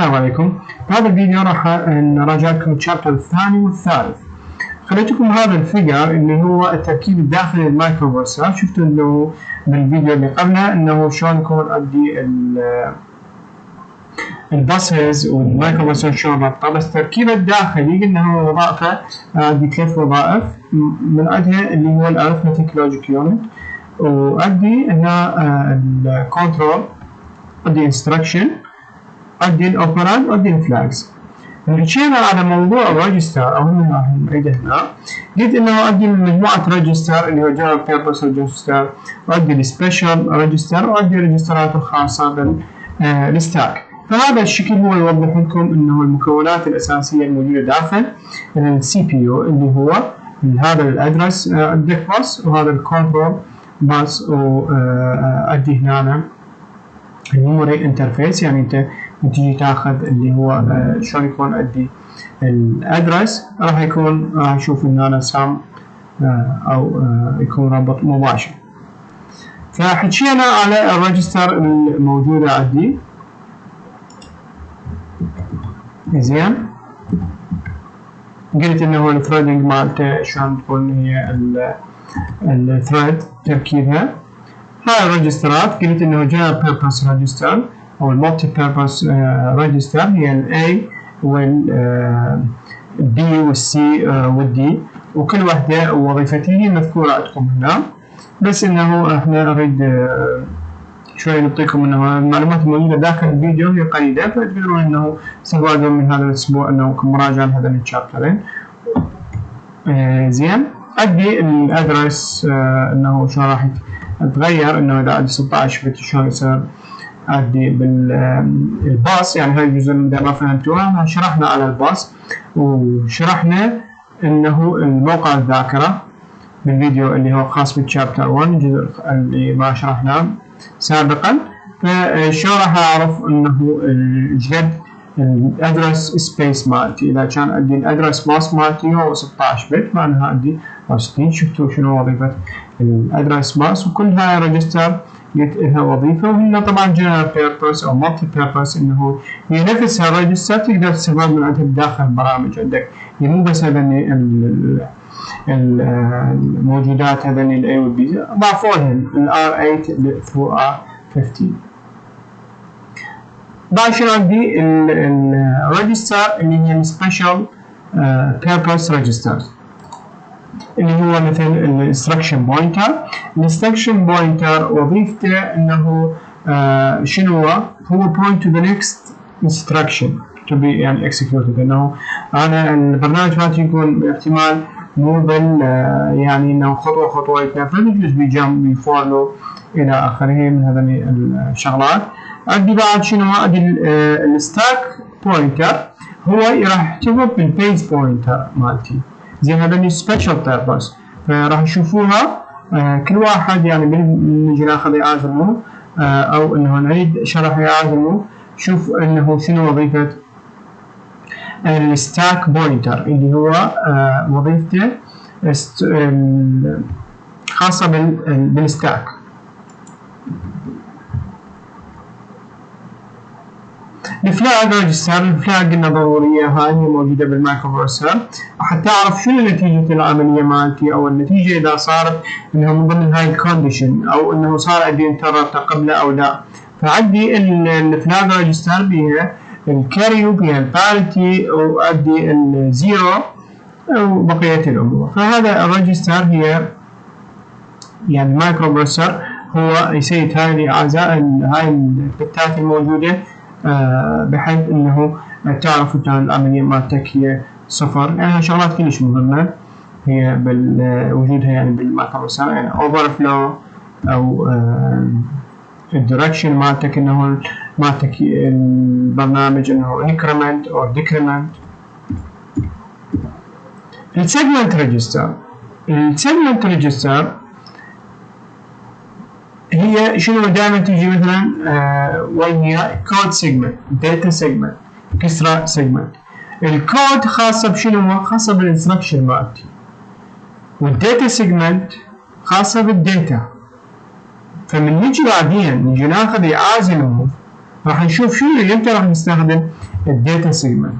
السلام عليكم. بهذا الفيديو راح نراجع لكم الشابتر الثاني والثالث. خليتكم هذا الفيجر اللي هو التركيب الداخلي للمايكرو بروسيسور. شفتوا انه بالفيديو اللي قبله انه شلون يكون عندي الباسز والمايكرو بروسيسور شلون رابطه، بس التركيب الداخلي قلنا هو وظائفه عندي 3 وظائف، من عندها اللي هو الارثمتيك لوجيك يونت، وعندي هنا الكنترول، عندي انستراكشن، عندي الاوبراند، وعندي الفلاجز. حكينا على موضوع الريجستر او راح نعيده هنا. قلت انه عندي مجموعه ريجستر اللي هو جنرال بيربس ريجستر، وعندي السبيشال ريجستر، وعندي الريجسترات الخاصه بالستاك. فهذا الشكل هو يوضح لكم انه المكونات الاساسيه الموجوده داخل السي بي يو اللي هو هذا الادرس عندك باس، وهذا الكنترول باس، وعندي هنا الميموري انترفيس. يعني انت تيجي تاخذ اللي هو شلون يكون عندي الادرس، راح نشوف هنا سام او يكون رابط مباشر. فحكينا على الريجستر الموجوده عندي. زين، قلت انه الثريدنج مالته شلون تكون هي الثريد تركيبها. هاي الريجسترات قلت انه جنرال بيربس ريجستر او المالتي بيربس ريجستر هي الاي والبي والسي والدي، وكل وحده وظيفتها هي مذكوره عندكم هنا، بس انه احنا نريد شوي نعطيكم انه المعلومات الموجوده داخل الفيديو هي قليله، فتقدرون انه تستفادون من هذا الاسبوع انه مراجعه لهذين الشابترين. زين، عندي الادرس انه شلون راح يتغير، انه اذا عندي 16 بت شلون يصير عندي بالباص. يعني هاي الجزء اللي ما فهمتوها، شرحنا على الباص وشرحنا انه الموقع الذاكره بالفيديو اللي هو خاص بالشابتر 1، الجزء اللي ما شرحناه سابقا. فشو راح اعرف انه الجد الادرس سبيس مالتي؟ اذا كان عندي الادرس باص مالتي هو 16 بت، معناها عندي 64. شفتوا شنو وظيفه الادرس باص؟ وكل هاي ريجستر قلت لها وظيفه، وهنا طبعا جنرال بيربس او مالتي بيربس، انه هي نفسها الريجستر تقدر تستفاد من عندها بداخل البرامج عندك. يعني مو بس هذني الموجودات هذني الاي والبي، ضافوا لهم الار 8 ثرو ار 15. بعد شنو عندي الريجستر اللي هي السبيشال بيربس ريجسترز، اللي هو مثل الانستراكشن بوينتر. الانستراكشن بوينتر وظيفته انه شنو هو point to the next instruction to be يعني executed. انه انا البرنامج مالتي يكون احتمال مو بال يعني انه خطوه خطوه يتنفذ، يجوز بيجمب بيفور لو الى اخره من هذه الشغلات. عندي بعد شنو؟ عندي الستاك بوينتر، هو راح يحتوي بالبيز بوينتر مالتي. زين، هذا سبيشال بيربس، فراح تشوفوها كل واحد يعني نجي ناخذ اعاده المو او انه نعيد شرح اعاده المو. شوف انه شنو وظيفه الستاك بوينتر، اللي هو وظيفته خاصه بالستاك. الفلاج ريجستر، الفلاج قلنا ضروريه، هاي هي موجوده بالمايكرو بروسيسور حتى اعرف شنو نتيجه العمليه مالتي، او النتيجه اذا صارت انه من ضمن هاي الكونديشن، او انه صار عندي انتربت قبله او لا. فعندي الفلاج ريجستر بيها الكاري وبيها الباريتي، وعندي الزيرو وبقيه الامور. فهذا الريجستر هي يعني المايكرو بروسيسور هو يسيد هاي البتات الموجوده بحيث انه تعرف انت العمليه مالتك هي صفر. يعني شغلات كلش مهمه هي بوجودها يعني بالمايكرو بروسيسور، يعني اوفر فلو او الدايركشن مالتك، انه مالتك البرنامج انه انكريمنت او ديكريمنت. السيجمنت ريجستر هي شنو؟ دائما تيجي مثلا وهي كود سيجمنت، داتا سيجمنت، كسرة سيجمنت. الكود خاصة بشنو؟ خاصة بالانستراكشن مالتي، والداتا سيجمنت خاصة بالداتا. فمن نجي بعدين نجي ناخذ اعاده الموف، راح نشوف شنو يمتى راح نستخدم الداتا سيجمنت،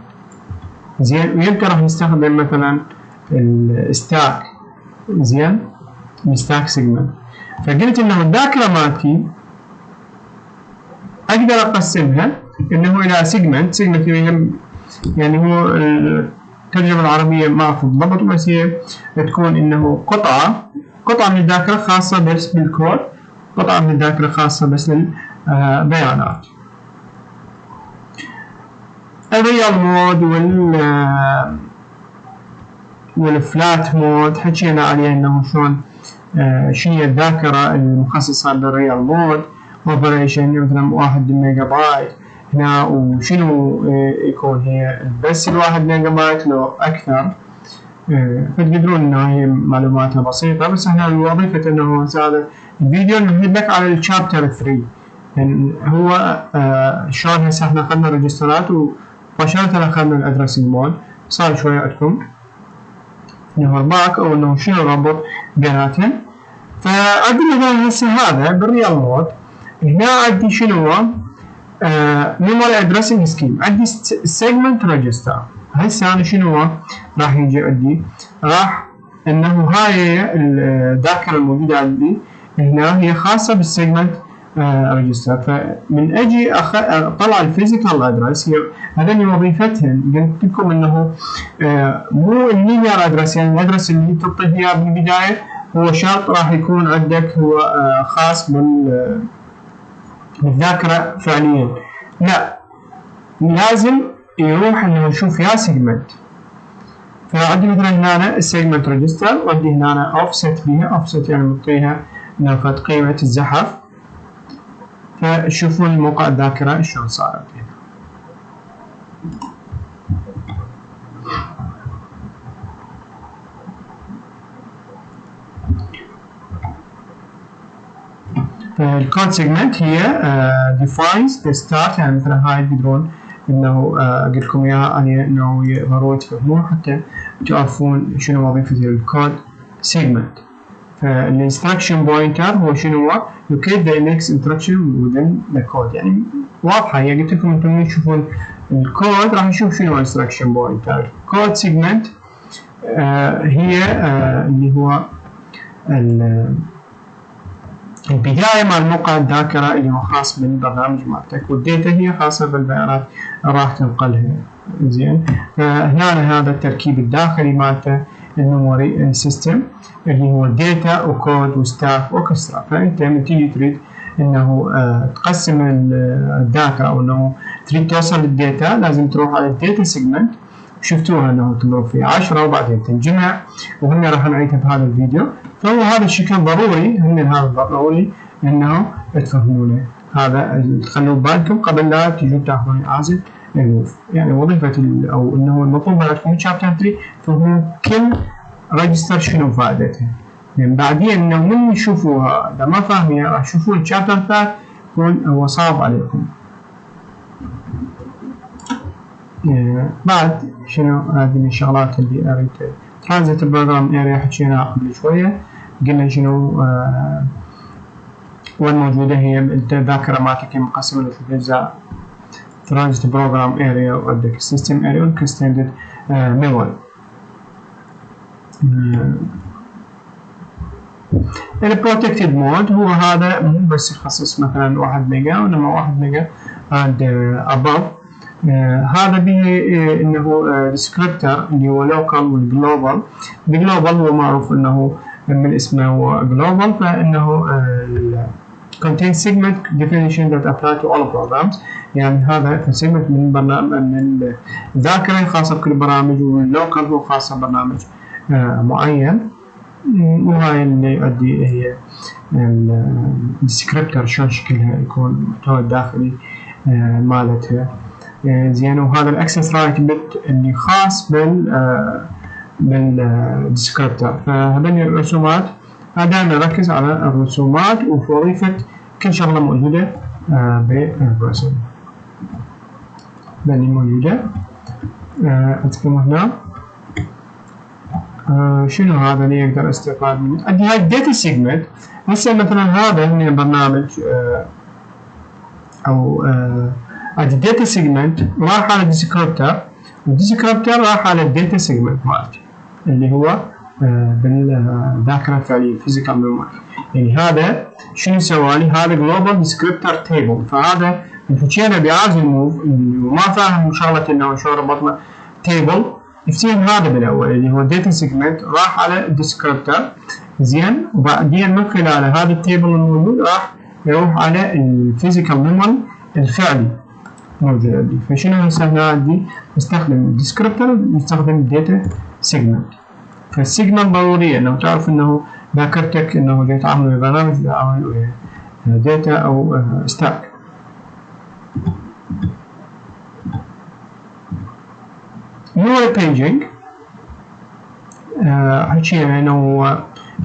زين، ويمتى راح نستخدم مثلا الستاك، زين، الستاك سيجمنت. فقلت انه الذاكره مالتي اقدر اقسمها انه الى سيجمنت يعني هو الترجمه العربيه ما اعرف بالضبط، بس هي تكون انه قطعه من الذاكره خاصه بس بالكود، قطعه من الذاكره خاصه بس للبيانات. الريال مود والفلات مود حكينا عليه انه شلون شنو هي الذاكره المخصصه للريال مود اوبريشن، مثلا 1 ميجا بايت هنا، وشنو يكون هي بس 1 ميجا بايت لو اكثر. فتقدرون ان هي معلوماتها بسيطه، بس احنا وظيفه انه هذا الفيديو نمهد لك على الشابتر 3، يعني هو شلون هسه احنا اخذنا الريجسترات ومباشره اخذنا الادرسنج مود. صار شويه عندكم انه باك او انه شنو الربط بيناتهم. فعندي مثلا هسه هذا بالريال مود، هنا عندي شنو هو ميموري ادرسنج سكيم، عندي سيجمنت ريجستر. هسه انا شنو هو راح يجي عندي، راح انه هاي الذاكره الموجوده عندي هنا هي خاصه بالسيجمنت ريجستر. فمن اجي اطلع الفيزيكال ادرس، هذين وظيفتهن قلت لكم انه مو اللينير ادرس، يعني الادرس اللي تعطيه اياه بالبدايه هو شرط راح يكون عندك هو خاص بالذاكره فعليا، لا، لازم يروح انه يشوف يا سيجمنت. فعندي مثلا هنا السيجمنت ريجستر، وعندي هنا اوفست بيها، اوفست يعني معطيها نفت قيمه الزحف. فتشوفون موقع الذاكره شلون صارت هنا. فالكود سيجمنت هي defines the start، يعني مثلا هاي تقدرون انه قلت لكم اياها انه ضروري تفهمون حتى تعرفون شنو وظيفه الكود سيجمنت. فالinstruction pointer هو شنو هو locate the next instruction within the code، يعني واضحه هي. قلت لكم انتم من تشوفون الكود راح نشوف شنو instruction pointer. كود سيجمنت هي اللي هو البداية مال موقع الذاكرة اللي هو خاص بالبرنامج مالتك، والداتا هي خاصة بالبيانات راح تنقلها. زين، فهنا هذا التركيب الداخلي مالته الميموري سيستم اللي هو داتا وكود وستاك واوركسترا. فانت لما تيجي تريد انه تقسم الذاكرة او انه تريد توصل للداتا، لازم تروح على الداتا سيجمنت، شفتوها انه تضرب في 10 وبعدين تنجمع، وهنا راح نعيدها بهذا الفيديو. فهو هذا الشيء كان ضروري، هذا ضروري انه تفهمونه، هذا تخلوا بالكم قبل لا تجوا تاخذون اعازه الموف. يعني وظيفه او انه المطلوب منكم من شابتر 3 تفهمون كل ريجستر شنو فائدته، يعني بعدين انه من تشوفوها اذا ما فاهمينها راح تشوفون الشابتر الثالث يكون هو صعب عليكم. بعد شنو هذه من الشغلات اللي اريد ترانزيت بروجرام اريا حكينا قبل شويه، قلنا شنو وين موجوده هي الذاكره مالتك مقسمه لأجزاء ترانزيت بروجرام اريا، وعندك السيستم اريا والاكستندد ميموري. البروتكتد مود هو هذا مو بس يخصص مثلا 1 ميجا، وانما 1 ميجا and above. هذا به انه ديسكريبتر اللي هو لوكال والجلوبال. الجلوبال هو معروف انه من اسمه هو جلوبال، فانه contains segment definition that apply to all programs. يعني هذا segment من برنامج من الذاكره خاصه بكل البرامج، واللوكال هو خاصه ببرنامج معين. وهاي اللي يؤدي هي الديسكريبتر شلون شكلها يكون المحتوى الداخلي مالتها. زين، وهذا الاكسس رايت بت اللي خاص بالديسكريبتر. فهذين الرسومات دائما نركز على الرسومات ووظيفة كل شغلة موجودة بالرسم. هذه موجودة عندكم هنا. شنو هذا اللي يقدر استفاد منه؟ عندي هاي الداتا سيجمنت. هسه مثلا هذا هنا برنامج او الداتا سيجمنت راح على الديسكريبتر، والديسكريبتر راح على الداتا سيجمنت مالتي اللي هو بالذاكرة الفعلية physical memory. يعني هذا شنو سوالي؟ هذا global descriptor table. فهذا حكينا بعازل الموف وما فاهم شغلة انه شو ربطنا table، افتهم هذا بالاول اللي هو data segment راح على الديسكريبتر زين، وبعدين من خلال هذا التيبل الموجود راح يروح على الفيزيكال ميموري الفعلي موجود عندي. فشنو هسه هنا عندي؟ نستخدم الديسكريبتر نستخدم الداتا سيجمنت. فالسيجمنت ضرورية انه تعرف انه ذاكرتك انه جاي تعامل ويا برنامج تعامل ويا داتا او ستاك. memory paging حكينا انه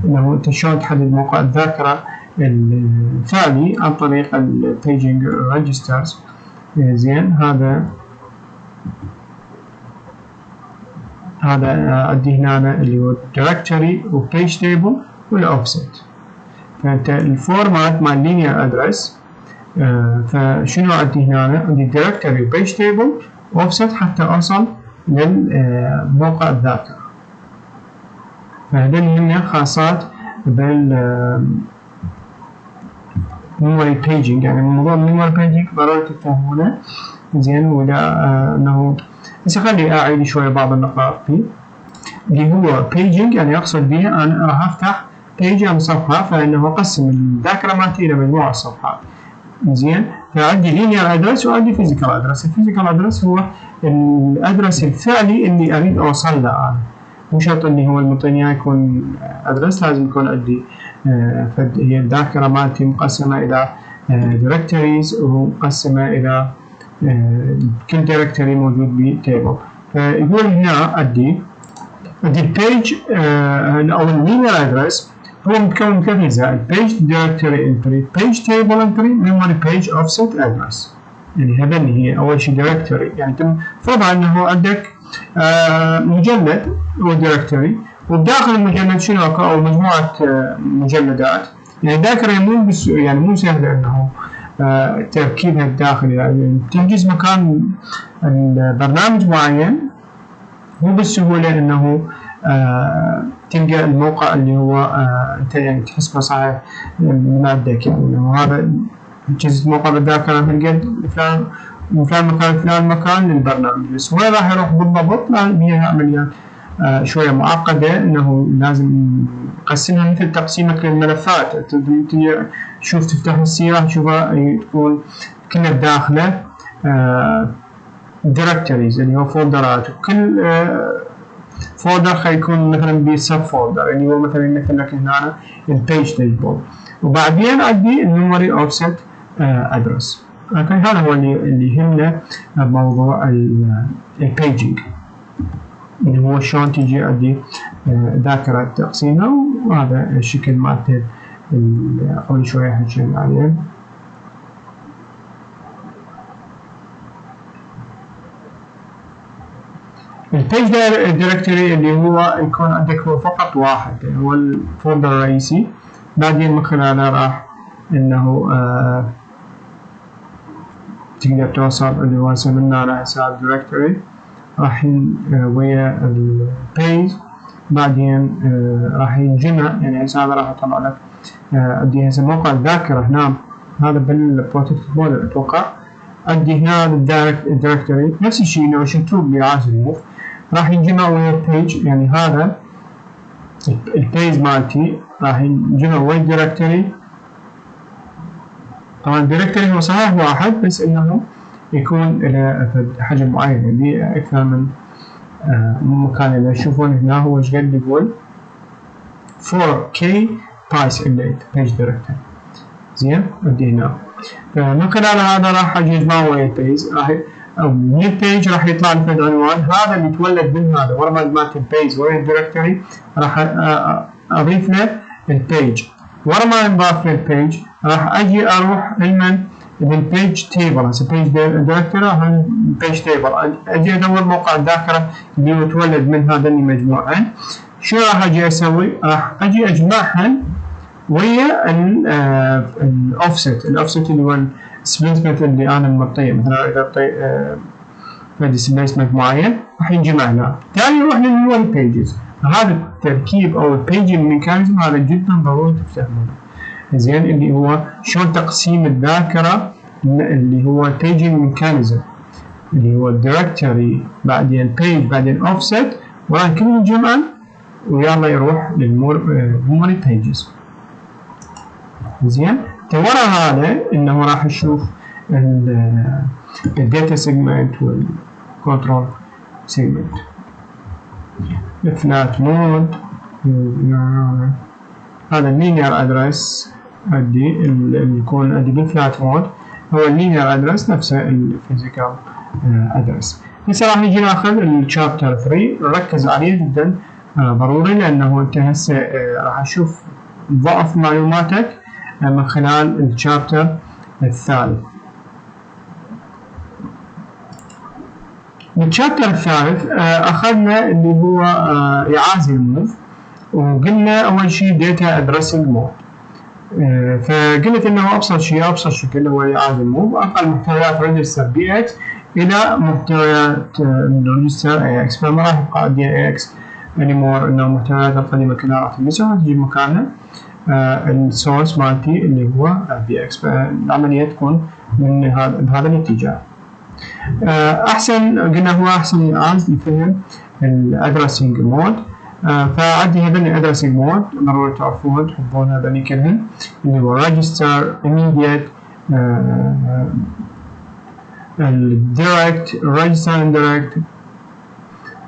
انت شلون تحدد موقع الذاكرة الفعلي عن طريق البيجنج ريجسترز. زين هذا عندي هنا اللي هو directory و page table والاوفست. فانت الفورمات مال linear address فشنو عندي هنا؟ عندي directory و page table offset حتى اوصل للموقع الذاكرة. فهذول هن خاصات بال memory paging. يعني موضوع memory paging ضروري تفهمونه زين. ولا انه هسه خلي اعيد شويه بعض النقاط فيه اللي هو paging. يعني اقصد به انا راح افتح page عن صفحه، فانه اقسم الذاكره مالتي الى مجموعه صفحات. زين فعندي linear address وعندي physical address. الفيزيكال address هو الادرس الفعلي اللي اريد اوصل له انا، مو شرط اللي هو المعطيني يكون ادرس، لازم يكون عندي هي الذاكره مالتي مقسمه الى directories ومقسمه الى كل directory موجود بتيبل. فيقول هنا عندي البيج او linear address هو متكون من ثلاث اجزاء: page directory entry، page table entry، memory page offset address. يعني هذا اللي هي اول شيء directory. يعني فرضا انه عندك مجلد هو directory، وبداخل المجلد شنو او مجموعه مجلدات. يعني الذاكره مو سهله انه تركيبها الداخلي. يعني تحجز مكان البرنامج معين مو بالسهوله انه تلقى الموقع اللي هو انت يعني تحسبه صحيح من عندك. يعني انه هذا جزء موقع الذاكره تلقى فلان مكان فلان مكان للبرنامج، بس وين راح يروح بالضبط؟ هي عمليات شويه معقده انه لازم نقسمها مثل تقسيمك للملفات. تشوف تفتح السيره تشوفها تكون كلها داخله directories اللي هو فولدرات، وكل فولدر خيكون مثلا بسب فولدر اللي هو مثلا لك هنا البيج تيبل. وبعدين عندي الميموري اوفست ادرس. اوكي هذا هو اللي يهمنا بموضوع البيجنج، اللي هو شلون تجي عندي ذاكرة تقسيمها. وهذا الشكل مالته قبل شوية حكينا عليه. البيج دايركتوري اللي هو يكون عندك هو فقط واحد، هو الفولدر الرئيسي. بعدين من خلاله راح انه تقدر توصل اللي هو سمينا على حساب دايركتوري راح ويا البيج. بعدين راح ينجمع، يعني هسه هذا راح يطلع لك عندي هسه موقع الذاكرة هنا، هذا بالبروتكتد مود اتوقع. عندي هنا الدايركتوري نفس الشيء لو شلتوه بعازل الموف راح ينجمع ويا البيج. يعني هذا البيج مالتي راح ينجمع ويا الدايركتوري. طبعا الدايركتوري هو صحيح واحد بس انه يكون له حجم معين، يعني اكثر من مكان. اللي تشوفون هنا هو ايش قد يقول 4K بايسكليت بيج دايركتوري. زين عندي هنا من خلال هذا راح اجي اجمع ويا البيج. راح من البيج راح يطلع لي العنوان هذا اللي يتولد من هذا. ورا ما جمعت البيج ويا الدايركتوري راح اضيف له البيج. ورا ما انضاف له البيج راح اجي اروح للبيج تيبل. هسه بيج دايركتوري راح البيج تيبل اجي ادور موقع الذاكره اللي هو يتولد من هذا المجموعه. شو راح اجي اسوي؟ راح اجي اجمعها ويا الاوفست اللي هو displacement اللي انا معطيه، مثلا اذا اعطي displacement معين راح ينجمع هنا. تالي نروح للميموري pages. هذا التركيب او البيجنج ميكانيزم هذا جدا ضروري تفهمونه. زين اللي هو شلون تقسيم الذاكره، اللي هو البيجنج ميكانيزم اللي هو الدايركتوري بعدين page بعدين offset وراح كله ينجمع ويلا يروح للميموري pages. زين ورا هذا انه راح نشوف الداتا سيجمنت والكنترول سيجمنت. الفلات مود هذا اللينير ادرس اللي يكون عندي بالفلات مود هو اللينير ادرس نفسه الفيزيكال ادرس. هسه راح نجي ناخذ الشابتر 3 نركز عليه جدا ضروري، لانه انت هسه راح تشوف ضعف معلوماتك من خلال الشابتر الثالث. بالشابتر الثالث اخذنا اللي هو اعازي الموف، وقلنا اول شيء داتا ادريسنج مود. فقلت انه ابسط شكل هو اعازي الموف، اقل محتويات ريجستر بي اكس الى محتويات ريجستر اي اكس، فما راح يبقى عندي اي اكس انيمور، انه المحتويات القديمه كلها راح تلمسها وتجي مكانها السورس مالتي اللي هو بي اكس، فالعمليه تكون من بهذا الاتجاه. احسن قلنا هو احسن يعاز يفهم الادرسنج مود. فعندي هذول الادرسنج مود ضروري تعرفون تحبون هذول كلهم، اللي هو ريجستر immediate الدايركت ريجستر اندايركت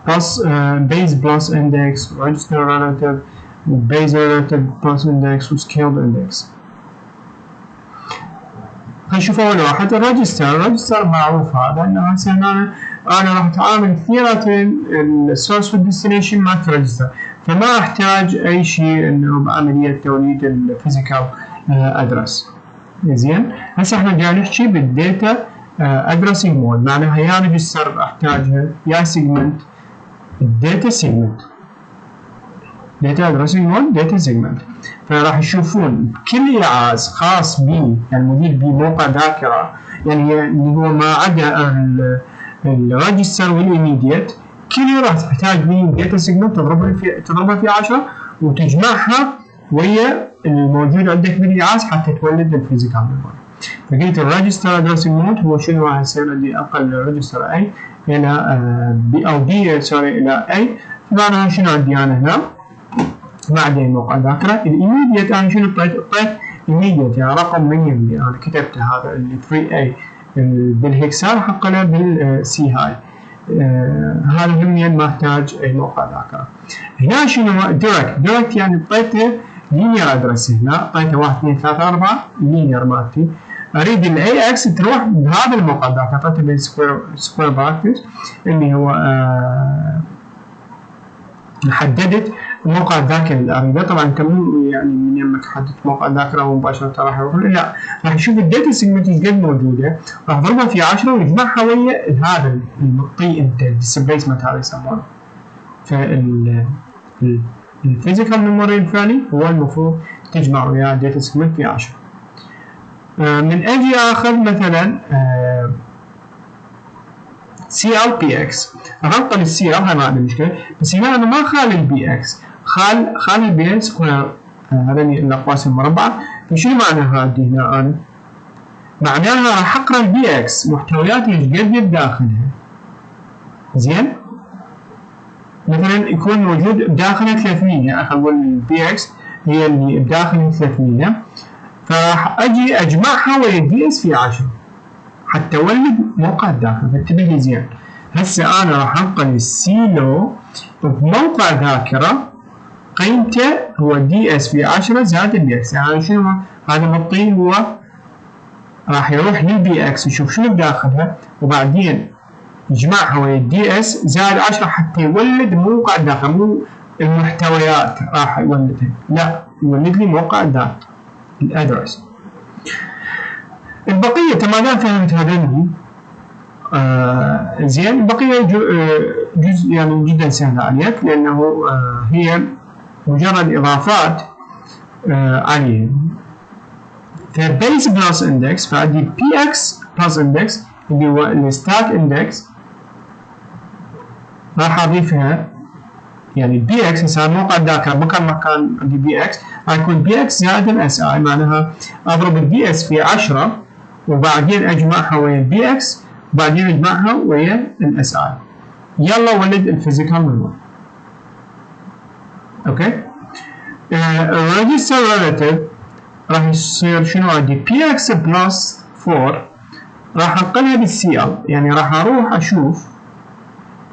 بلس بيز بلس اندكس ريجستر ريلاتيف وبيز ريلاتيف بلس اندكس وسكيلد اندكس. هنشوف اول واحد الريجستر معروف هذا، انه هسه انا راح اتعامل كثيرا السورس والديستنيشن مع الريجستر، فما احتاج اي شيء انه بعمليه توليد الفيزيكال ادرس. زين هسه احنا جاي نحكي بالداتا ادرسنج مود، معناها يا ريجستر احتاجها يا سيجمنت الداتا سيجمنت داتا ادرسنج مود داتا سيجمنت. فراح يشوفون كل اعاز خاص بي يعني مدير بموقع ذاكره، يعني اللي هو ما عدا الريجستر والايميديت كل راح تحتاج بي داتا سيجمنت تضربها في 10 وتجمعها ويا الموجود عندك بالاعاز حتى تولد الفيزيكال ميموري. فقلت الريجستر ادرسنج مود هو شنو راح يصير عندي اقل ريجستر اي الى بي او بي سوري الى اي، فمعناها شنو عندي انا هنا بعدين موقع ذاكرة. الإيميديت أنا شنو اعطيت إيميديت يعني رقم من اللي أنا كتبته هذا اللي 3A بالهكسا حقنا بالسي هاي، هذا هم ما احتاج أي موقع ذاكرة. هنا شنو دايركت يعني اعطيته لينير أدرس، هنا اعطيته 1 2 3 4 لينير مالتي، أريد ال AX تروح بهذا الموقع ذاكرة اعطيته بالسكوير براكتس اللي هو حددت موقع الذاكرة اللي أريده. طبعا انت مو يعني من يمك حددت موقع الذاكرة ومباشرة راح يروح، لا راح يشوف الداتا سيجمنت قد موجودة، راح يضربها في 10 ويجمعها ويا هذا المعطي انت الديسبليسمنت هذا يسمونه. فالفيزيكال ميموري الفعلي هو المفروض تجمع ويا الداتا سيجمنت في 10. من اجي اخذ مثلا CLPX اغطى للCL هاي ما عندي مشكلة، بس هنا انا ما خالي البي اكس، خالي البي اكس هذني الاقواس المربعة. فشنو معناها عندي هنا انا؟ معناها راح اقرا البي اكس محتويات ايش قد بداخلها. زين مثلا يكون موجود بداخلها 300، اقول البي اكس هي اللي بداخلها 300، فراح اجي اجمعها ويا الدي اس في 10 حتى اولد موقع الذاكرة. فانتبه لي زين، هسه انا راح انقل السيلو بموقع ذاكرة قيمته هو دي اس في 10 زائد البي اكس، يعني شنو هذا معطيه هو راح يروح للبي اكس يشوف شنو بداخلها وبعدين يجمعها ويا الدي اس زائد 10 حتى يولد موقع الذاكرة، مو المحتويات راح يولدها، لا يولد لي موقع الذاكرة الادرس. البقية ما دام فهمت هذني زين، البقية جزء يعني جدا سهل عليك، لأنه هي مجرد إضافات عليه. فبيز بلس اندكس فعندي بي اكس بلس اندكس اللي هو الستاك اندكس راح اضيفها، يعني بي اكس هسه موقع الذاكره مكان ما كان عندي بي اكس راح يكون بي اكس زائد الاس اي، معناها اضرب البي اس في 10 وبعدين اجمعها ويا البي اكس وبعدين اجمعها ويا الاس اي. يلا ولد الفيزيكال ميموري. اوكي الريجستر ريلاتيف راح يصير شنو عندي بي اكس بلس 4 راح انقلها بالسي ال، يعني راح اروح اشوف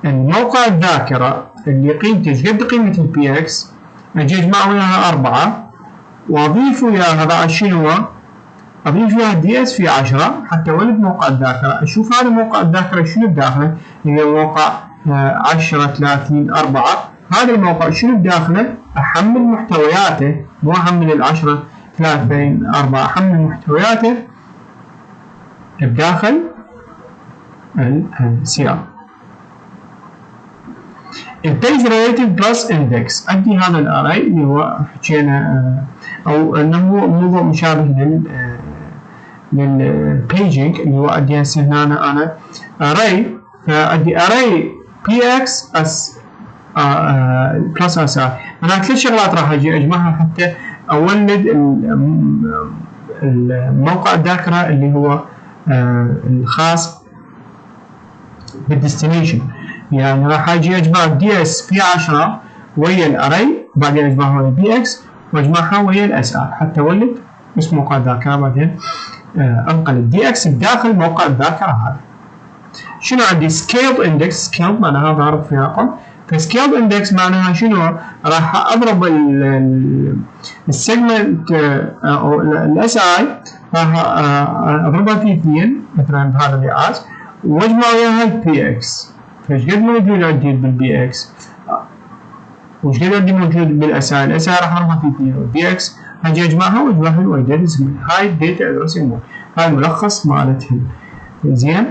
الموقع الذاكره اللي قيمته ايش قد قيمه البي اكس، اجي اجمع وياها 4 واضيف وياها بعد شنو، اضيف وياها دي اس في 10 حتى ولد موقع الذاكره، اشوف هذا موقع الذاكره شنو بداخله، اللي هو موقع 10 30 4 هذا الموقع شنو بداخله، احمل محتوياته مو احمل ال 10 30 4 احمل محتوياته بداخل السي ار. البيز ريليتيف بلس اندكس ادي هذا الاري اللي هو حكينا او انه موضوع مشابه للبيجنج اللي هو ادي هسه هنا انا اري، فادي اري بي اكس اس بلس اس اي، انا 3 شغلات راح اجي اجمعها حتى اولد الموقع الذاكره اللي هو الخاص بالديستنيشن، يعني راح اجي اجمع الدي اس في 10 ويا الاري وبعدين اجمعها ويا البي اكس واجمعها ويا الاس ار حتى اولد اسم موقع الذاكره، بعدين انقل الدي اكس بداخل موقع الذاكره هذا. شنو عندي سكيلد اندكس، سكيلد معناها ضارب في رقم، فسكيلد اندكس معناها شنو، راح اضرب السيجمنت او الاس اي راح اضربها في 2 مثلا بهذا اللياقات واجمع وياها البي اكس، فايش قد موجود عندي بالبي اكس وش قد عندي موجود بالاس اي، الاس اي راح اضربها في 2 والبي اكس اجي اجمعها واجمعها ويا داتا سيجمنت. هاي الداتا ادرسنج مود، هاي الملخص مالتهم. زين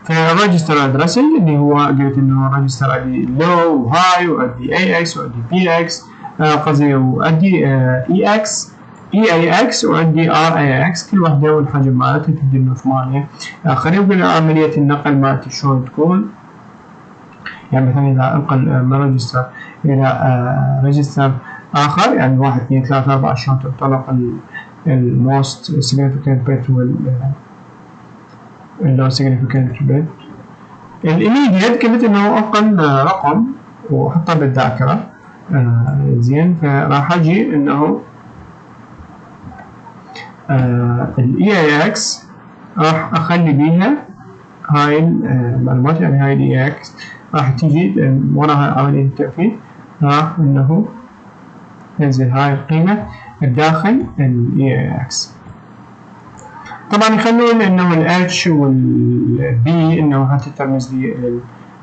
فالريجستر ادرسنج اللي هو قلت انه ريجستر ادي لو وهاي وادي اي اكس وادي بي اكس قصدي وادي اي اكس اي اي اكس وعندي ار اي اكس، كل واحده والحجم مالتها تدي النص مالها. خلينا نقول عمليه النقل مالتي شلون تكون، يعني مثلا اذا انقل من ريجستر الى ريجستر اخر، يعني 1 2 3 4 شلون تنطلق الموست significant bit واللو significant bit. الإيميديت قلت انه انقل رقم واحطه بالذاكره. زين فراح اجي انه الاي اي اكس راح اخلي بيها هاي المعلومات، يعني هاي الاي اكس راح تجي وراها عملية التأكيد، راح انه ننزل هاي القيمة الداخل الاي اكس. طبعا يخلون انه الاتش والبي انه هتترمز لي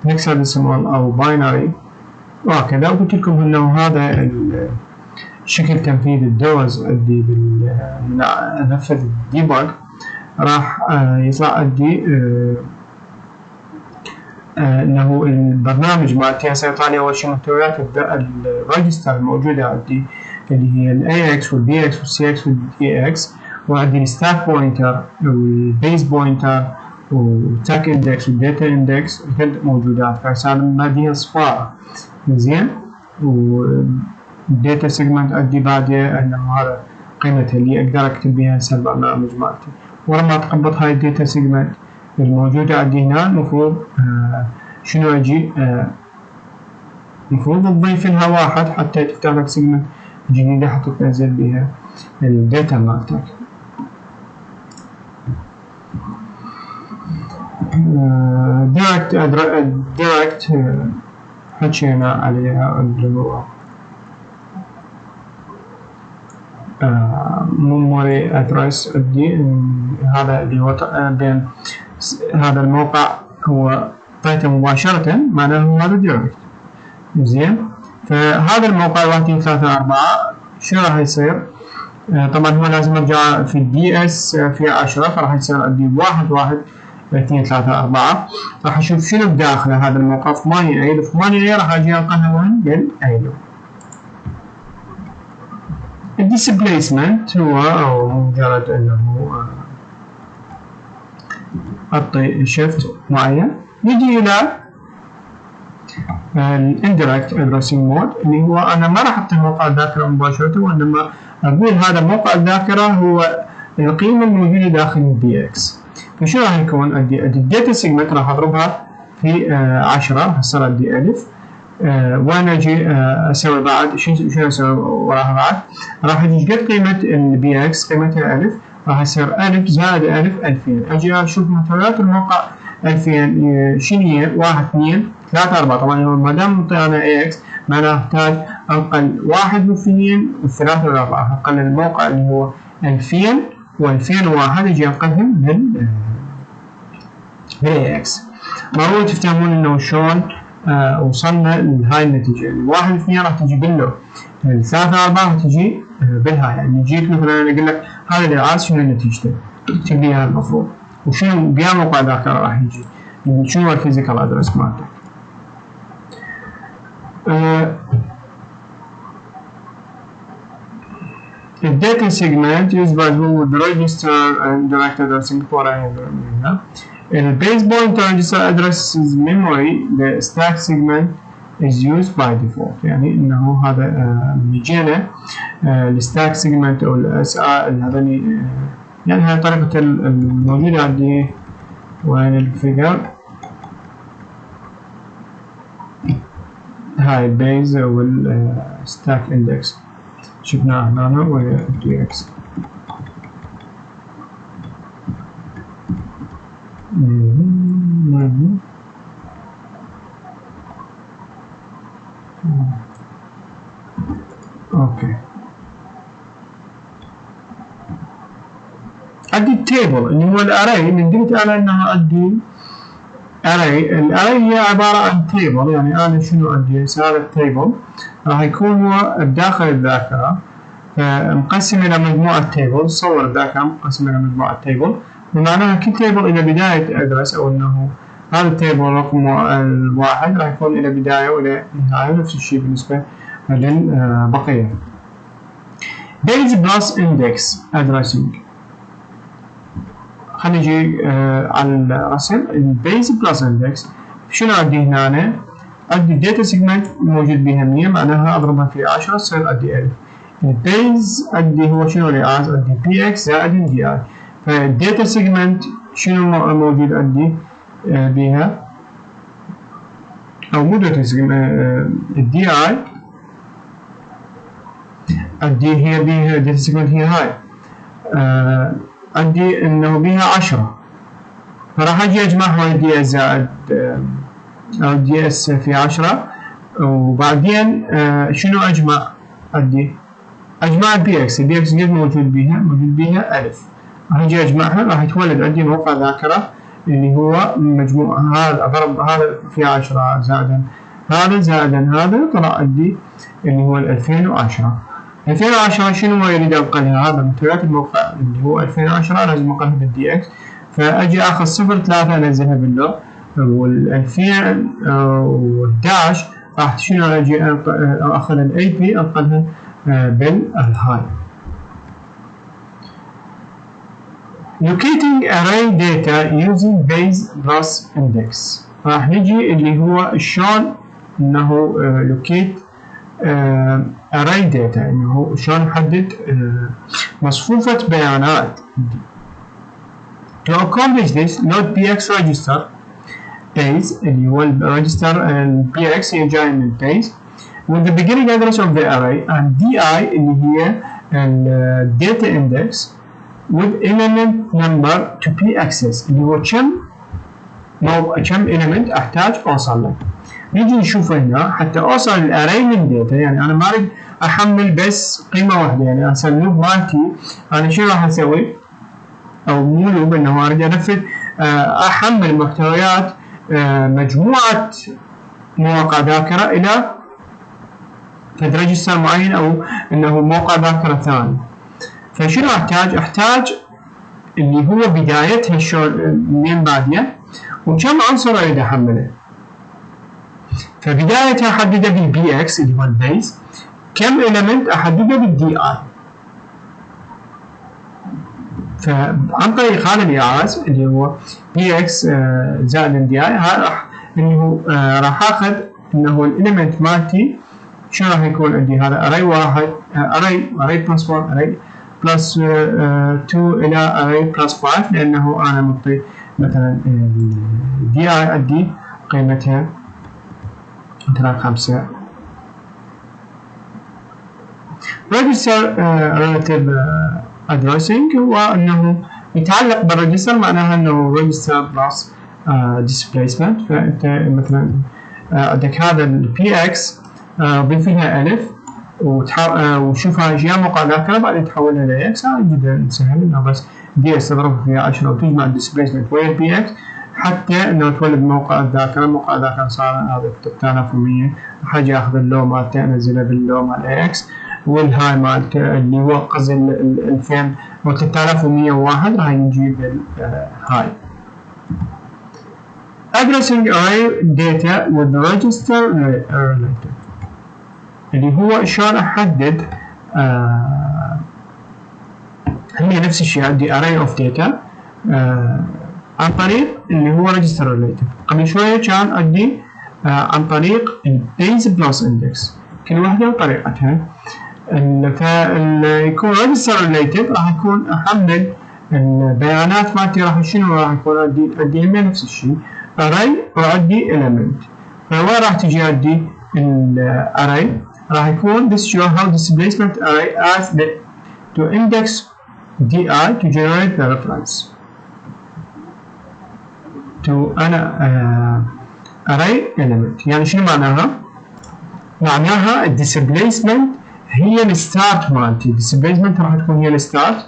الهكساديسيمال او باينري وهكذا. وقلت لكم انه هذا شكل تنفيذ الدوز اللي نفذ الديباج راح يطلع عندي انه البرنامج مالتي هسه يطلع لي اول شيء محتويات الريجستر الموجوده عندي اللي هي الاي اكس والبي اكس والسي اكس والدي اكس، وعندي الستاك بوينتر والبيز بوينتر والتاك اندكس والداتا اندكس كل موجودات، فهسه ماديها صفاره. زين والداتا سيجمنت عندي بعده انه هذا قيمتها اللي اقدر اكتب بها هسه البرنامج مالتي. ولما تقبض هاي الداتا سيجمنت الموجودة عندي هنا المفروض شنو اجي المفروض تضيف لها واحد حتى تفتح لك سيجمنت جديدة حتى تنزل بها الداتا مالتك. دايركت حكينا عليها اللي هو memory address عندي هذا اللي هو بين هذا الموقع هو طيته مباشرة معناه هذا دايركت. زين فهذا الموقع 1 2 3 4 شنو راح يصير؟ طبعا هو لازم ارجع في الدي اس في 10 فراح يصير عندي 1 1 2 3 4 راح اشوف شنو بداخله هذا الموقع 8 اي 8 اي راح اجي انقلها وين بالايلو. الديسبليسمنت هو مجرد انه اعطي شيفت معين. نجي الى الاندايركت ادريسنج مود اللي هو انا ما راح اعطي موقع الذاكره مباشره، وانما اقول هذا موقع الذاكره هو القيمه الموجوده داخل البي اكس. فشو راح يكون؟ ادي الداتا سيجمنت راح اضربها في 10، هسه ادي الف، وانا اجي اسوي بعد شنو اسوي وراها بعد؟ راح اجي قد قيمه البي اكس، قيمتها الف، راح يصير الف زائد الف 2000. اجي اشوف محتويات الموقع 2000 شنو هي؟ 1 2 3 4. طبعا ما دام معطي انا اكس معناه احتاج انقل 1 و2 و3 و4، انقل الموقع اللي هو 2000 و2001 اجي انقلهم بالاكس. ضروري تفهمون انه شلون وصلنا لهاي النتيجة. الواحد اثنين راح تجي باللو، الثلاثة أربعة راح تجي بالهاي. يعني يجيك مثلا أنا أقول لك هذا الإعاز شنو نتيجته؟ تكتب لي المفروض، وشنو بيا موقع ذاكرة راح يجي، شنو الفيزيكال أدرس مالتك. الداتا segment used by who the register and direct addressing for the base pointer register addresses memory. The stack segment is used by default. يعني انه هذا بيجينا الستاك سيجمنت او الاس هذني، يعني هاي طريقة الموجودة عندي. وين الفيجر؟ هاي البيز والستاك اندكس شفناه هنا ويا دي اكس. اوكي، عندي التيبل اللي هو الاري اللي قلت انا انه عندي array. الاري هي عبارة عن تيبل. يعني انا شنو عندي؟ هذا التيبل راح يكون هو داخل الذاكرة، مقسم الى مجموعة تيبل. صور الذاكرة مقسم الى مجموعة تيبل، بمعناها كل تيبل الى بداية ادرس، او انه هذا التيبل رقم الواحد راح يكون الى بداية والى نهاية. نفس الشيء بالنسبة للبقية. base plus index addressing. خلينا نجي على الرسم. البيز بلس اندكس شنو عندي هنا؟ عندي الداتا سيجمنت موجود بها 100، معناها اضربها في 10 تصير عندي 1000. البيز عندي هو شنو اللي عندي بي اكس زائد دي اي. فالداتا سيجمنت شنو موجود عندي بها؟ او مو داتا سيجمنت، الدي اي عندي هي بها داتا سيجمنت هي هاي، عندي انه بها 10، فراح اجي اجمعها دي اس زائد او دي اس في 10. وبعدين شنو اجمع؟ عندي اجمع البي اكس. البي اكس قد موجود بها 1000، راح اجي اجمعها، راح يتولد عندي موقع ذاكرة اللي هو مجموع هذا اضرب هذا في 10 زائدا هذا زائدا هذا، طلع عندي اللي هو 2010. 2010 شنو يريد انقلها؟ هذا محتويات الموقع اللي هو 2010 لازم انقلها بالدي اكس. فاجي اخذ 03 انزلها باللو، وال2011 راح شنو اجي اخذ الاي بي انقلها بالهاي. locating array data using base plus index. راح نجي اللي هو شلون انه locate array data، انه شلون نحدد مصفوفة بيانات. to accomplish this load bx register base اللي هو الريجستر bx هي جاي من base with the beginning address of the array and di اللي هي data index with element number to be accessed اللي هو كم element احتاج اوصل له. نيجي نشوف هنا حتى اوصل الاري من داتا. يعني انا ما اريد احمل بس قيمه واحده. يعني هسه اللوب مالتي انا شو راح اسوي؟ او مو لوب، انه اريد انفذ احمل محتويات مجموعه مواقع ذاكره الى فد ريجستر معين، او انه موقع ذاكره ثاني. فشنو احتاج اللي هو بدايتها شلون منين باديه، وكم عنصر اريد احمله. فبدايتها احددها بالبي اكس اللي هو البيز، كم element احددها بالدي اي. فعن طريق هذا الإعاز اللي هو بي اكس زائد ال دي اي، هذا راح اللي هو راح اخذ انه الاليمنت مالتي شنو راح يكون عندي. هذا array واحد array plus 1 array plus 2 الى array plus 5، لانه انا معطي مثلا دي اي عندي قيمتها مثلا 5. register relative addressing هو انه يتعلق بالريجستر، معناها انه register plus displacement. فانت مثلا عندك هذا البي اكس ضيف لها الف وشوفها اشياء موقع ذاكره، بعدين تحولها لاكس. هذا جدا سهل، انه بس دي اس تضرب فيها 10 وتجمع الديسبيسمنت ويا البي اكس حتى انه تولد موقع الذاكره. موقع الذاكره صار هذا 3100، راح اجي اخذ اللو مالته انزله باللو مال اكس، والهاي مالته اللي هو قصدي 2000 و 3101 راح نجيب الهاي. addressing array data with register relative اللي هو شلون احدد هي نفس الشيء. عندي array of data عن طريق اللي هو register relative. قبل شوية كان عندي عن طريق base plus index، كل واحدة وطريقتها. فيكون register relative راح يكون احمل البيانات مالتي، راح شنو راح يكون عندي نفس الشيء array وعندي element. فوين راح تجي عندي array راح يكون this show how displacement array as the to index di to generate the reference to array element. يعني شنو معناها؟ معناها displacement هي الستارت مالتي. displacement راح تكون هي الستارت،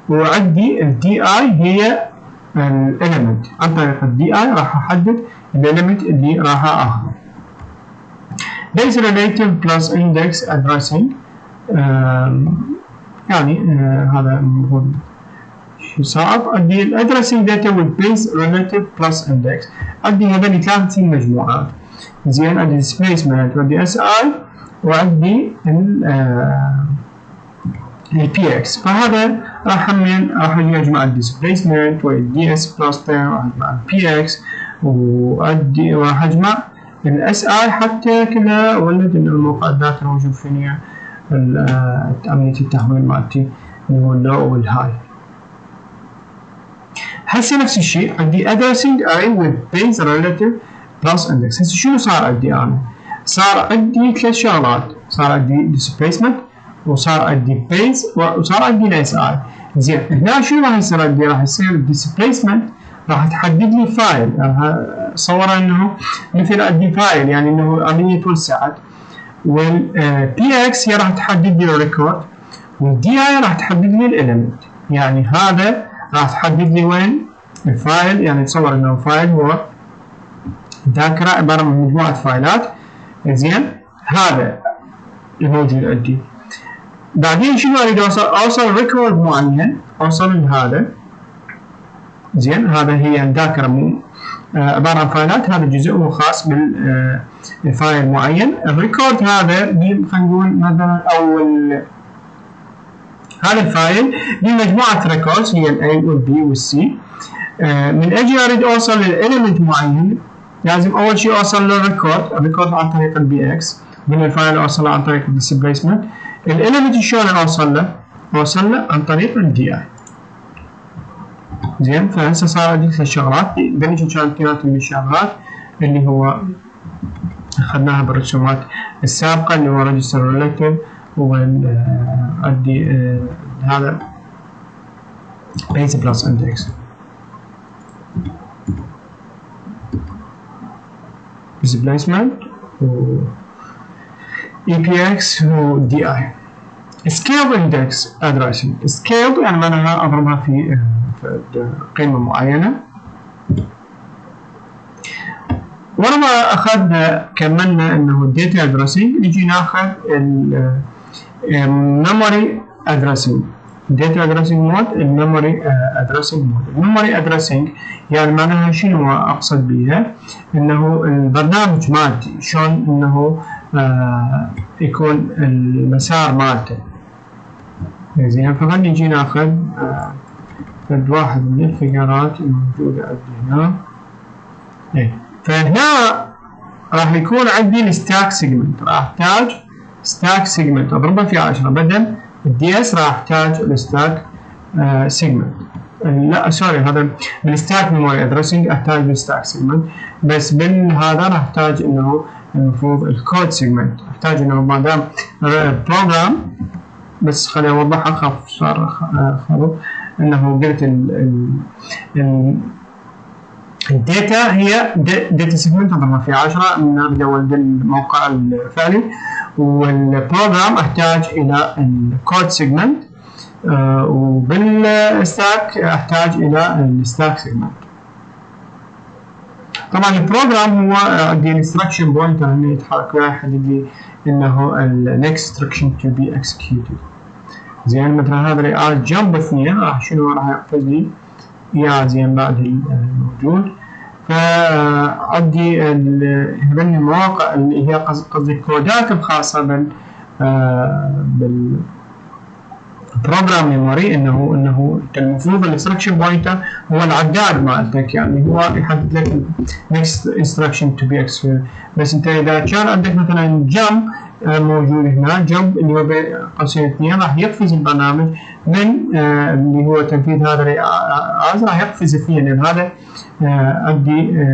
وعندي الدي اي هي الاليمنت. عن طريق الدي اي راح احدد الاليمنت اللي راح اخذه. base relative plus index addressing يعني هذا المفروض شيء صعب. عندي الادرسنج داتا والبيز relative plus index، عندي هذول 3 مجموعات. زين عندي displacement وعندي اس اي وعندي البي اكس. فهذا راح اجي اجمع الديسبيسمنت والدي اس بلس 10، راح اجمع البي اكس وادي، وراح اجمع الاس اي حتى كلها ولد ان الموقع الذاكره موجود فيني عمليه التحويل مالتي اللي هو اللو والهاي. هسه نفس الشيء عندي addressing array with base relative plus index. هسه شنو صار عندي انا؟ صار عندي 3 شغلات، صار عندي displacement وصار عندي base وصار عندي الاس اي. زين هنا شنو راح يصير عندي؟ راح يصير displacement راح تحدد لي فايل. راح اصور انه مثل عندي فايل، يعني انه عمليه توسعت. والبي اكس هي راح تحدد لي الريكورد، والدي اي راح تحدد لي الاليمنت. يعني هذا راح تحدد لي وين الفايل، يعني تصور انه فايل هو ذاكره عباره عن مجموعه فايلات. زين هذا الموجود عندي. بعدين شنو اريد اوصل ريكورد معين، اوصل لهذا. زين هذا هي ذاكره عباره عن فايلات، هذا جزء هو خاص بالفايل معين. الريكورد هذا خلينا نقول مثلا اول هذا الفايل بمجموعه ريكوردز هي الاي والبي والسي. من اجي اريد اوصل للاليمنت معين لازم اول شيء اوصل للريكورد عن طريق البي اكس، من الفايل اوصله عن طريق الديسبيسمنت. الاليمنت شلون اوصل له؟ اوصل له عن طريق الدي اي. زين فهسه صار عندي 3 شغلات. بنجي كانت 3 من الشغلات اللي هو اخذناها بالرسومات السابقه اللي هو ريجستر ريليتيف، وعندي هذا base plus index displacement و EPX و DI. scale index addressing. scale يعني معناها اضربها في قيمة معينة. ورا ما اخذنا كملنا انه data addressing، نجي ناخذ memory addressing. data addressing mode الميموري addressing mode. الميموري addressing يعني معناها شنو اقصد بيها؟ انه البرنامج مالتي شلون انه يكون المسار مالته. زين فخلينا نجي ناخذ فد واحد من الفقرات الموجودة عندي هنا. فهنا راح يكون عندي الستاك سيجمنت، راح احتاج ستاك سيجمنت اضربه في 10 بدل الدي اس، راح احتاج الستاك سيجمنت. لا سوري، هذا بالستاك ميموري ادريسنج احتاج الستاك سيجمنت، بس بالهذا راح احتاج انه المفروض الكود سيجمنت، احتاج انه ما دام بروجرام، بس خليني اوضحها خف صار خرب، انه قلت الداتا هي داتا سيجمنت اضربها في 10 نبدا بالموقع الفعلي، والبروجرام احتاج الى الكود سيجمنت، وبالستاك احتاج الى الستاك سيجمنت. طبعا البروجرام هو عندي الانستركشن بوينتر انه يتحرك وياه يحدد لي انه النكست انستركشن تو بي اكسكيوتد. زين مثلا هذا اللي جمب 2 راح شنو راح يقفز لي يا زين بعد الموجود. فعندي هذني المواقع اللي هي قصدي الكودات الخاصة بال بروجرام ميموري، انه المفروض الانستركشن بوينتر هو العداد مالتك، يعني هو يحدد لك next instruction to be executed. بس انت اذا كان عندك مثلا جمب موجود هنا، جمب اللي هو بين قوسين 2 راح يقفز البرنامج من اللي هو تنفيذ هذا الرياض، راح يقفز فيه، لان هذا عندي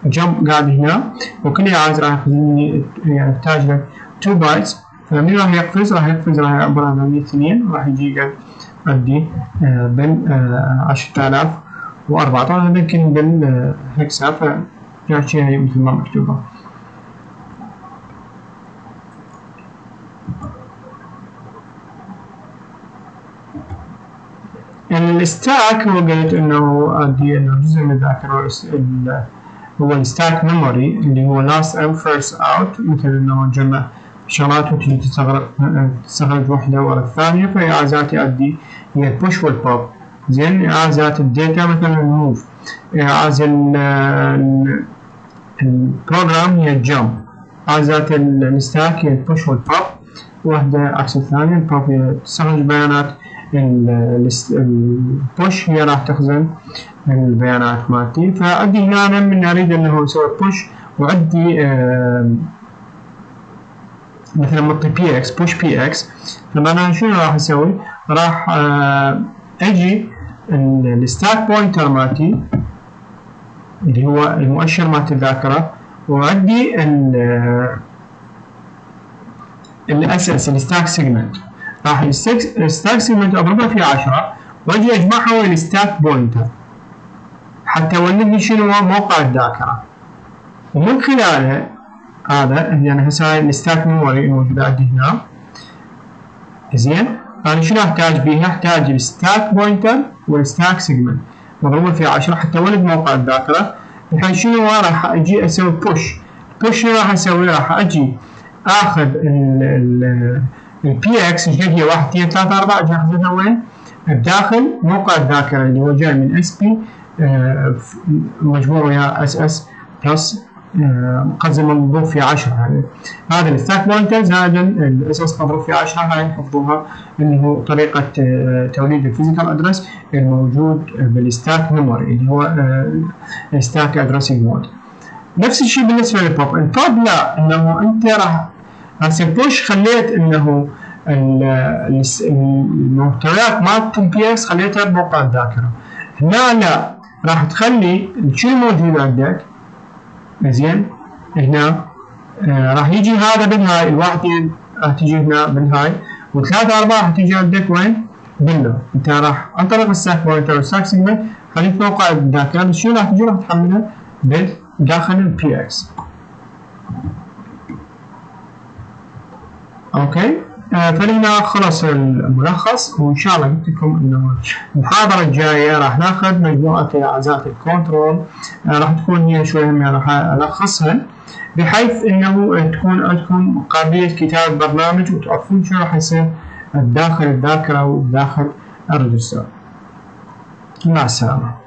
الجمب قاعد هنا، وكل عايز راح ياخذني يعني يحتاج له 2 بايتس، فمن راح يقفز راح يعبر عن 2 راح يجي قد عندي بال 10014 يمكن بالهكسا، فجاء شيء مثل ما مكتوبه. الستاك هو قلت انه عندي انه جزء من الذاكره هو الستاك ميموري اللي هو last in first out، مثل انه جمع شغلات وتجي تستخرج واحدة ورا الثانية. فهي عازات عندي هي البوش والبوب. زين عازات الداتا مثلا الموف، عاز البروجرام هي الجمب، عازات الستاك هي البوش والبوب، واحدة عكس الثانية. البوب هي تستخرج بيانات، البوش هي راح تخزن البيانات مالتي. فعندي هنا من اريد انه اسوي بوش، وعندي مثلا مطي بي اكس بوش بي اكس. فانا شنو راح اسوي؟ راح اجي الستاك بوينتر مالتي اللي هو المؤشر مالت الذاكره، وعندي الاساس الستاك سيجمنت، راح الستاك سيجمنت اضربها في 10 واجي اجمعها ويا الستاك بوينتر حتى يولد لي شنو موقع الذاكره، ومن خلالها هذا يعني هسه هاي الستاك ميموري الموجوده عندي هنا. زين انا شنو احتاج بيها؟ احتاج الستاك بوينتر والستاك سيجمنت مضروبه في 10 حتى ولد موقع الذاكره. الحين شنو راح اجي اسوي بوش شنو راح اسوي؟ راح اجي اخذ البي اكس اللي هي 1 2 3 4 اجي اخذها وين؟ بداخل موقع الذاكره اللي هو جاي من اس بي مجموع ويا اس اس بلس مقسم مضروب في 10. يعني هذا الستاك بوينتر زائد الاس اس مضروب في 10، هاي نحفظوها انه طريقه توليد الفيزيكال ادرس الموجود بالستاك ميموري اللي هو الستاك ادرسنج مود. نفس الشيء بالنسبه للبوب. البوب لا، انه انت راح هسه بوش خليت انه المحتويات مالت البي اكس خليتها بموقع الذاكره. هنا لا، راح تخلي شنو موجود عندك. زين هنا راح يجي هذا بالهاي، الواحد راح تجي هنا بالهاي، وثلاثة أربعة راح تجي عندك وين؟ باللو. أنت راح عن طريق الستاك بوينتر والستاك سيجمنت خليت موقع الذاكرة، شنو راح تجي؟ راح تحملها داخل البي اكس. أوكي فلهنا خلص الملخص، وإن شاء الله قلت لكم إنه المحاضرة الجاية راح ناخذ مجموعة أعزات الكنترول، راح تكون هي شوية راح ألخصها بحيث إنه تكون عندكم قابلية كتابة برنامج وتعرفون شو راح يصير داخل الذاكرة وداخل الريجستر. مع السلامة.